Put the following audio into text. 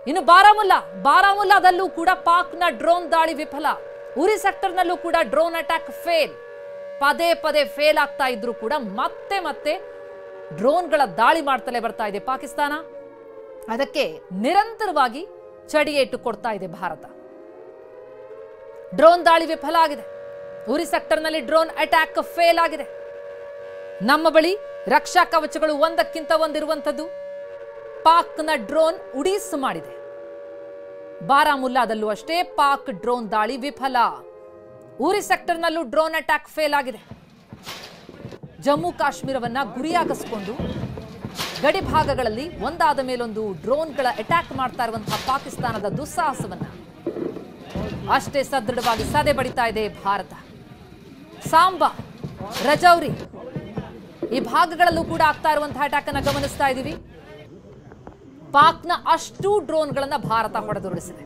ಇನ್ನು ಬಾರಾಮುಲ್ಲಾದಲ್ಲೂ ಕೂಡ ಪಾಕ್ನ ಡ್ರೋನ್ ದಾಳಿ ವಿಫಲ. ಉರಿ ಸೆಕ್ಟರ್ನಲ್ಲೂ ಕೂಡ ಡ್ರೋನ್ ಅಟ್ಯಾಕ್ ಫೇಲ್. ಪದೇ ಪದೇ ಫೇಲ್ ಆಗ್ತಾ ಇದ್ರು ಕೂಡ ಮತ್ತೆ ಮತ್ತೆ ಡ್ರೋನ್ಗಳ ದಾಳಿ ಮಾಡ್ತಲೇ ಬರ್ತಾ ಇದೆ ಪಾಕಿಸ್ತಾನ. ಅದಕ್ಕೆ ನಿರಂತರವಾಗಿ ಚಡಿಯೇಟು ಕೊಡ್ತಾ ಇದೆ ಭಾರತ. ಡ್ರೋನ್ ದಾಳಿ ವಿಫಲ ಆಗಿದೆ. ಉರಿ ಸೆಕ್ಟರ್ನಲ್ಲಿ ಡ್ರೋನ್ ಅಟ್ಯಾಕ್ ಫೇಲ್ ಆಗಿದೆ. ನಮ್ಮ ಬಳಿ ರಕ್ಷಾ ಕವಚಗಳು ಒಂದಕ್ಕಿಂತ ಒಂದಿರುವಂಥದ್ದು. ಪಾಕ್ನ ಡ್ರೋನ್ ಉಡೀಸ್ ಮಾಡಿದೆ. ಬಾರಾಮುಲ್ಲಾದಲ್ಲೂ ಅಷ್ಟೇ ಪಾಕ್ ಡ್ರೋನ್ ದಾಳಿ ವಿಫಲ. ಉರಿ ಸೆಕ್ಟರ್ನಲ್ಲೂ ಡ್ರೋನ್ ಅಟ್ಯಾಕ್ ಫೇಲ್ ಆಗಿದೆ. ಜಮ್ಮು ಕಾಶ್ಮೀರವನ್ನ ಗುರಿಯಾಗಿಸಿಕೊಂಡು ಗಡಿ ಭಾಗಗಳಲ್ಲಿ ಒಂದಾದ ಮೇಲೊಂದು ಡ್ರೋನ್ಗಳ ಅಟ್ಯಾಕ್ ಮಾಡ್ತಾ ಇರುವಂತಹ ಪಾಕಿಸ್ತಾನದ ದುಸ್ಸಾಹಸವನ್ನ ಅಷ್ಟೇ ಸದೃಢವಾಗಿ ಸದೆ ಬಡಿತಾ ಇದೆ ಭಾರತ. ಸಾಂಬಾ, ರಜೌರಿ ಈ ಭಾಗಗಳಲ್ಲೂ ಕೂಡ ಆಗ್ತಾ ಇರುವಂತಹ ಅಟ್ಯಾಕ್ ಅನ್ನ ಗಮನಿಸ್ತಾ ಇದ್ದೀವಿ. ಪಾಕ್ನ ಅಷ್ಟು ಡ್ರೋನ್ಗಳನ್ನ ಭಾರತ ಹೊಡೆದುರುಳಿಸಿದೆ.